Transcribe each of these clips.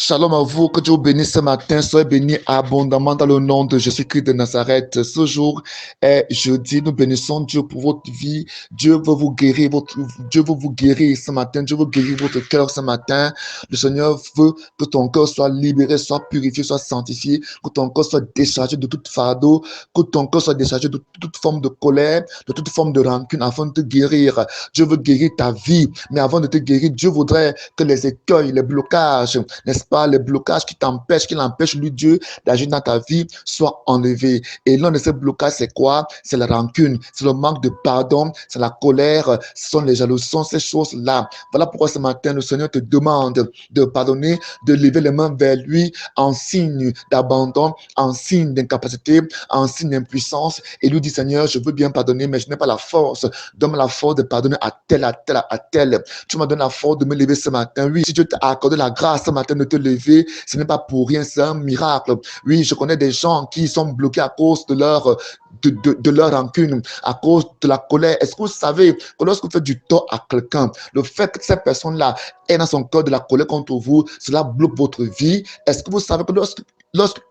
Shalom à vous, que Dieu vous bénisse ce matin, soyez bénis abondamment dans le nom de Jésus-Christ de Nazareth. Ce jour est jeudi, nous bénissons Dieu pour votre vie. Dieu veut vous guérir, Dieu veut vous guérir ce matin, Dieu veut guérir votre cœur ce matin. Le Seigneur veut que ton cœur soit libéré, soit purifié, soit sanctifié, que ton cœur soit déchargé de toute fardeau, que ton cœur soit déchargé de toute forme de colère, de toute forme de rancune afin de te guérir. Dieu veut guérir ta vie, mais avant de te guérir, Dieu voudrait que les écueils, les blocages, n'est-ce pas, les blocages qui l'empêchent, lui, Dieu, d'agir dans ta vie, soient enlevés. Et l'un de ces blocages, c'est quoi? C'est la rancune, c'est le manque de pardon, c'est la colère, ce sont les jalousies, ce sont ces choses-là. Voilà pourquoi ce matin, le Seigneur te demande de pardonner, de lever les mains vers lui en signe d'abandon, en signe d'incapacité, en signe d'impuissance. Et lui dit, Seigneur, je veux bien pardonner, mais je n'ai pas la force. Donne-moi la force de pardonner à tel, à tel, à tel. Tu m'as donné la force de me lever ce matin. Oui, si Dieu t'a accordé la grâce ce matin de te lever, ce n'est pas pour rien, c'est un miracle. Oui, je connais des gens qui sont bloqués à cause de leur rancune, à cause de la colère. Est-ce que vous savez que lorsque vous faites du tort à quelqu'un, le fait que cette personne-là ait dans son cœur de la colère contre vous, cela bloque votre vie? Est-ce que vous savez que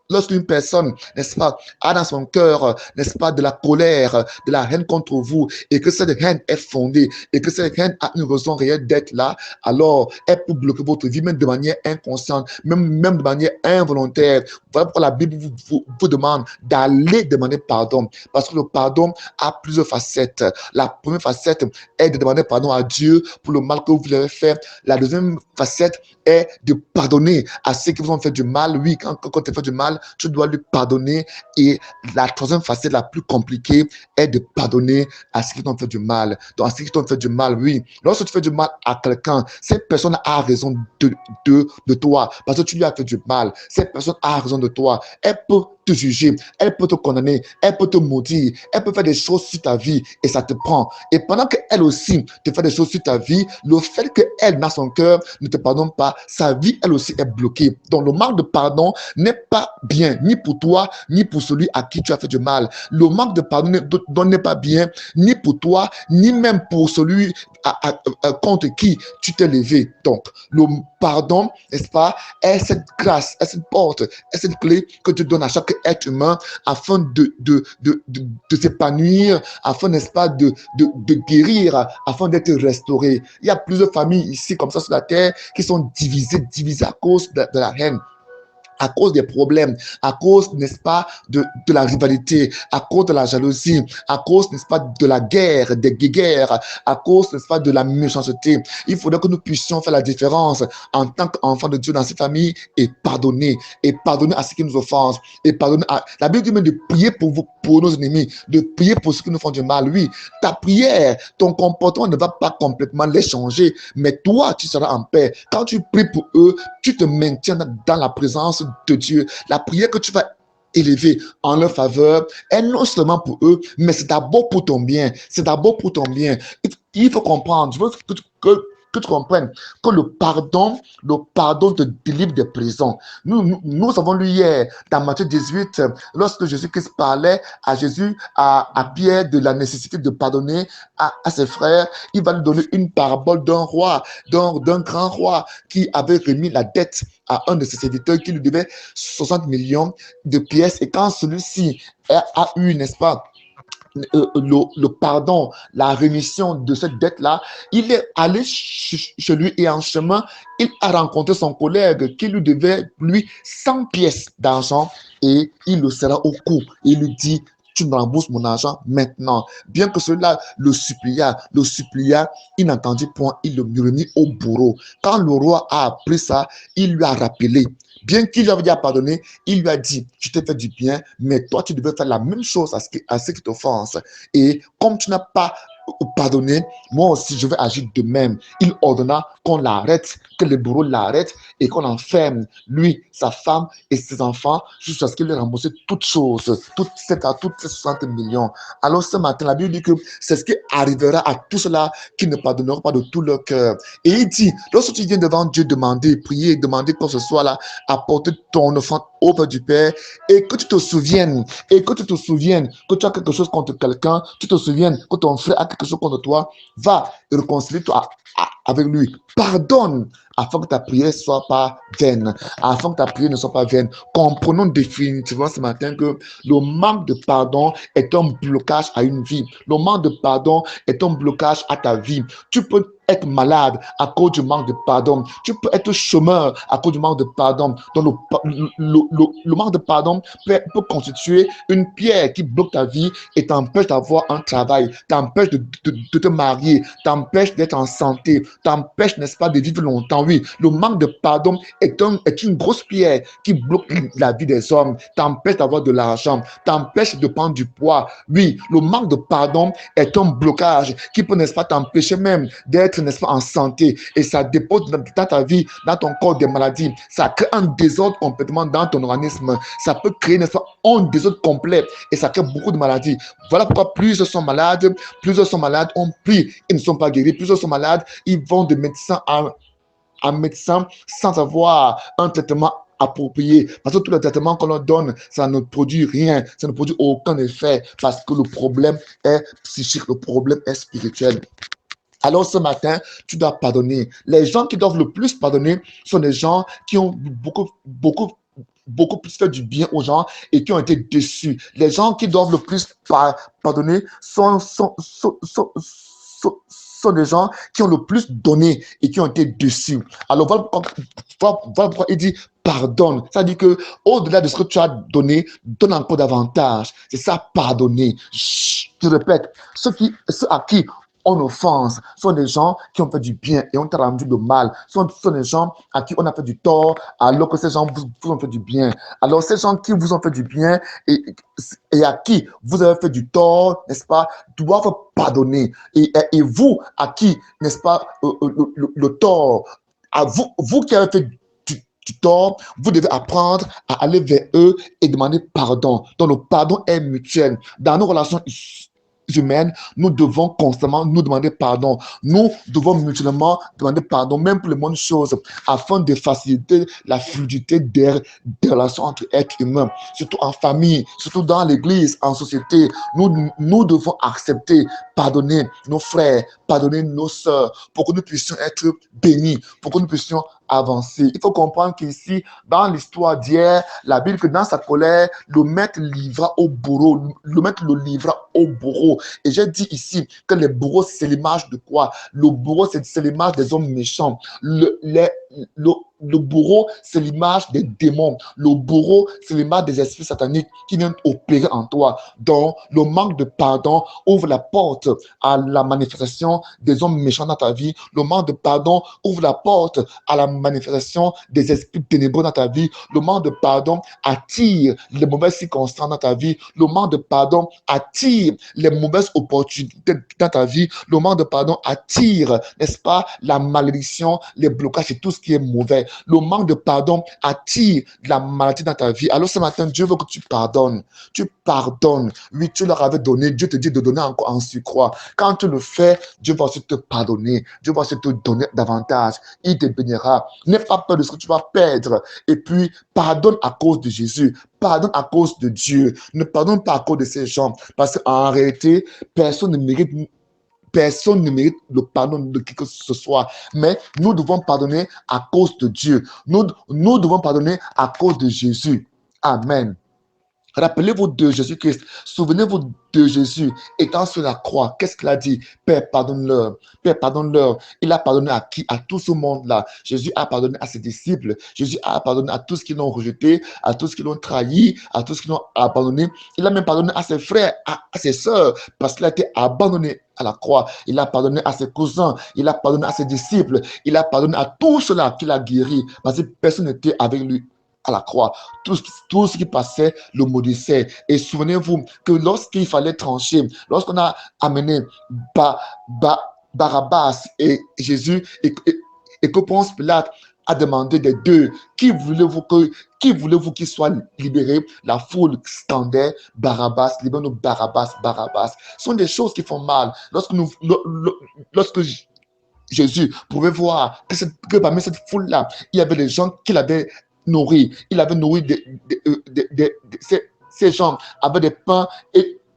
lorsqu'une personne, n'est-ce pas, a dans son cœur, n'est-ce pas, de la colère, de la haine contre vous, et que cette haine est fondée, et que cette haine a une raison réelle d'être là, alors elle peut bloquer votre vie, même de manière inconsciente, même de manière involontaire. Voilà pourquoi la Bible vous demande d'aller demander pardon, parce que le pardon a plusieurs facettes. La première facette est de demander pardon à Dieu pour le mal que vous avez fait. La deuxième facette est de pardonner à ceux qui vous ont fait du mal. Oui, quand tu fais du mal, tu dois lui pardonner. Et la troisième facette, la plus compliquée, est de pardonner à ceux qui t'ont fait du mal. Donc, à ceux qui t'ont fait du mal, oui. Lorsque tu fais du mal à quelqu'un, cette personne a raison de toi parce que tu lui as fait du mal. Cette personne a raison de toi. Elle peut te juger, elle peut te condamner, elle peut te maudire, elle peut faire des choses sur ta vie et ça te prend. Et pendant qu'elle aussi te fait des choses sur ta vie, le fait qu'elle, dans son cœur, ne te pardonne pas, sa vie, elle aussi, est bloquée. Donc, le manque de pardon n'est pas bien, ni pour toi, ni pour celui à qui tu as fait du mal. Le manque de pardon n'est pas bien, ni pour toi, ni même pour celui contre qui tu t'es levé. Donc, le pardon, n'est-ce pas, est cette grâce, est cette porte, est cette clé que tu donnes à chaque être humain afin de s'épanouir, afin, n'est-ce pas, de guérir, afin d'être restauré. Il y a plusieurs familles ici, comme ça, sur la terre, qui sont divisées à cause de la haine, à cause des problèmes, à cause, n'est-ce pas, de la rivalité, à cause de la jalousie, à cause, n'est-ce pas, de la guerre, des guerres, à cause, n'est-ce pas, de la méchanceté. Il faudrait que nous puissions faire la différence en tant qu'enfants de Dieu dans ces familles et pardonner à ceux qui nous offensent, et pardonner à... La Bible dit même de prier pour nos ennemis, de prier pour ceux qui nous font du mal. Oui, ta prière, ton comportement ne va pas complètement les changer, mais toi, tu seras en paix. Quand tu pries pour eux, tu te maintiens dans la présence de Dieu. La prière que tu vas élever en leur faveur est non seulement pour eux, mais c'est d'abord pour ton bien. C'est d'abord pour ton bien. Il faut comprendre, je veux que tu comprennes que le pardon te délivre des prisons. Nous avons lu hier dans Matthieu 18, lorsque Jésus-Christ parlait à Jésus, à Pierre, de la nécessité de pardonner à ses frères. Il va lui donner une parabole d'un roi, d'un grand roi qui avait remis la dette à un de ses serviteurs qui lui devait 60 millions de pièces. Et quand celui-ci a eu, n'est-ce pas, le pardon, la rémission de cette dette-là, il est allé chez lui et en chemin, il a rencontré son collègue qui lui devait, lui, 100 pièces d'argent et il le serra au cou. Il lui dit, tu me rembourses mon argent maintenant. Bien que cela le supplia, il n'entendit point, il le remit au bourreau. Quand le roi a appris ça, il lui a rappelé. Bien qu'il lui avait déjà pardonné, il lui a dit, tu t'es fait du bien, mais toi, tu devais faire la même chose à ceux qui t'offensent. Et comme tu n'as pas pardonné, moi aussi, je vais agir de même. Il ordonna qu'on l'arrête, que le bourreau l'arrête et qu'on enferme lui, sa femme et ses enfants jusqu'à ce qu'il ait remboursé toutes choses, toutes ces 60 millions. Alors ce matin, la Bible dit que c'est ce qui arrivera à tous ceux-là qui ne pardonneront pas de tout leur cœur. Et il dit, lorsque tu viens devant Dieu demander, prier, demander quoi que ce soit là, apporter ton offrande auprès du Père et que tu te souviennes, que tu as quelque chose contre quelqu'un, tu te souviennes que ton frère a quelque chose contre toi, va réconcilier-toi avec lui. Pardonne afin que ta prière ne soit pas vaine, afin que ta prière ne soit pas vaine. Comprenons définitivement ce matin que le manque de pardon est un blocage à une vie. Le manque de pardon est un blocage à ta vie. Tu peux être malade à cause du manque de pardon. Tu peux être chômeur à cause du manque de pardon. Donc le manque de pardon peut constituer une pierre qui bloque ta vie et t'empêche d'avoir un travail, t'empêche de te marier, t'empêche d'être en santé, t'empêche, n'est-ce pas, de vivre longtemps. Oui, le manque de pardon est une grosse pierre qui bloque la vie des hommes, t'empêche d'avoir de l'argent, t'empêche de prendre du poids. Oui, le manque de pardon est un blocage qui peut, n'est-ce pas, t'empêcher même d'être, n'est-ce pas, en santé. Et ça dépose dans ta vie, dans ton corps des maladies. Ça crée un désordre complètement dans ton organisme. Ça peut créer, n'est-ce pas, un désordre complet et ça crée beaucoup de maladies. Voilà pourquoi plusieurs sont malades, on prie, ils ne sont pas guéris. Plusieurs sont malades, ils vont de médecin à médecin sans avoir un traitement approprié. Parce que tout le traitement qu'on leur donne, ça ne produit rien, ça ne produit aucun effet parce que le problème est psychique, le problème est spirituel. Alors ce matin, tu dois pardonner. Les gens qui doivent le plus pardonner sont les gens qui ont beaucoup plus fait du bien aux gens et qui ont été déçus. Les gens qui doivent le plus pardonner sont des gens qui ont le plus donné et qui ont été déçus. Alors voilà pourquoi il dit pardonne. Ça dit que au-delà de ce que tu as donné, donne encore davantage. C'est ça, pardonner. Je répète, ceux à qui on offense sont des gens qui ont fait du bien et on t'a rendu le mal. Sont des gens à qui on a fait du tort alors que ces gens vous ont fait du bien. Alors ces gens qui vous ont fait du bien et à qui vous avez fait du tort, n'est-ce pas, doivent pardonner. Et vous, à qui, n'est-ce pas, le tort, à vous qui avez fait du tort, vous devez apprendre à aller vers eux et demander pardon. Donc le pardon est mutuel. Dans nos relations humaines, nous devons constamment nous demander pardon. Nous devons mutuellement demander pardon, même pour les bonnes choses, afin de faciliter la fluidité des relations entre êtres humains, surtout en famille, surtout dans l'église, en société. Nous devons accepter, pardonner nos frères, pardonner nos sœurs, pour que nous puissions être bénis, pour que nous puissions avancer. Il faut comprendre qu'ici, dans l'histoire d'hier, la Bible, que dans sa colère, le maître livra au bourreau, le maître le livra au bourreau. Et j'ai dit ici que les bourreaux, c'est l'image de quoi? Le bourreau, c'est l'image des hommes méchants. Le bourreau, c'est l'image des démons. Le bourreau, c'est l'image des esprits sataniques qui viennent opérer en toi. Donc, le manque de pardon ouvre la porte à la manifestation des hommes méchants dans ta vie. Le manque de pardon ouvre la porte à la manifestation des esprits ténébreux dans ta vie. Le manque de pardon attire les mauvaises circonstances dans ta vie. Le manque de pardon attire les mauvaises opportunités dans ta vie. Le manque de pardon attire, n'est-ce pas, la malédiction, les blocages et tout ce qui est mauvais. Le manque de pardon attire la maladie dans ta vie. Alors ce matin, Dieu veut que tu pardonnes. Tu pardonnes. Oui, tu leur avais donné. Dieu te dit de donner encore en surcroît. Quand tu le fais, Dieu va aussi te pardonner. Dieu va aussi te donner davantage. Il te bénira. N'aie pas peur de ce que tu vas perdre. Et puis, pardonne à cause de Jésus. Pardonne à cause de Dieu. Ne pardonne pas à cause de ces gens. Parce qu'en réalité, personne ne mérite le pardon de qui que ce soit. Mais nous devons pardonner à cause de Dieu. Nous devons pardonner à cause de Jésus. Amen. Rappelez-vous de Jésus-Christ. Souvenez-vous de Jésus étant sur la croix. Qu'est-ce qu'il a dit? Père, pardonne-leur. Père, pardonne-leur. Il a pardonné à qui? À tout ce monde-là. Jésus a pardonné à ses disciples. Jésus a pardonné à tous qui l'ont rejeté, à tous qui l'ont trahi, à tous qui l'ont abandonné. Il a même pardonné à ses frères, à ses sœurs, parce qu'il a été abandonné à la croix. Il a pardonné à ses cousins. Il a pardonné à ses disciples. Il a pardonné à tout cela qu'il a guéri, parce que personne n'était avec lui à la croix. Tout ce qui passait le maudissait. Et souvenez-vous que lorsqu'il fallait trancher, lorsqu'on a amené Barabbas et Jésus, et que Ponce Pilate a demandé des deux, qui voulez-vous qu'il soit libéré? La foule scandait Barabbas, libère-nous Barabbas, Barabbas. Ce sont des choses qui font mal. Lorsque Jésus pouvait voir que parmi cette foule-là, il y avait des gens qu'il avait nourris. Il avait nourri ces gens avec des pains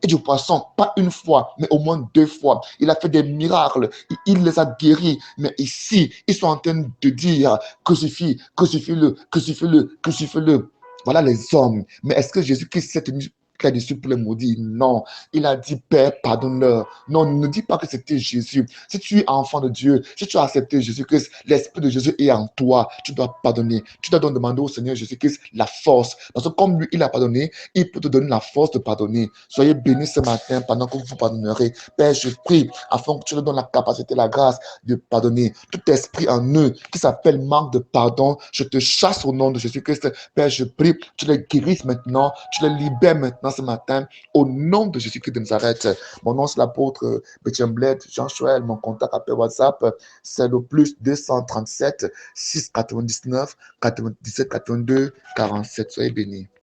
et du poisson, pas une fois, mais au moins 2 fois. Il a fait des miracles, il les a guéris. Mais ici, ils sont en train de dire, crucifie, crucifie-le, crucifie-le, crucifie-le. Voilà les hommes. Mais est-ce que Jésus-Christ s'est tenu là-dessus pour les maudire? Non. Il a dit, Père, pardonne-leur. Non, ne dis pas que c'était Jésus. Si tu es enfant de Dieu, si tu as accepté Jésus-Christ, l'Esprit de Jésus est en toi. Tu dois pardonner. Tu dois donc demander au Seigneur Jésus-Christ la force. Parce que comme lui, il a pardonné, il peut te donner la force de pardonner. Soyez bénis ce matin pendant que vous pardonnerez. Père, je prie afin que tu leur donnes la capacité, la grâce de pardonner. Tout esprit en eux qui s'appelle manque de pardon, je te chasse au nom de Jésus-Christ. Père, je prie, tu les guérisses maintenant, tu les libères maintenant ce matin au nom de Jésus-Christ de Nazareth. Mon nom, c'est l'apôtre Bétien Bled, Jean Chouel. Mon contact appel WhatsApp, c'est le plus 237 699 97 82 47. Soyez bénis.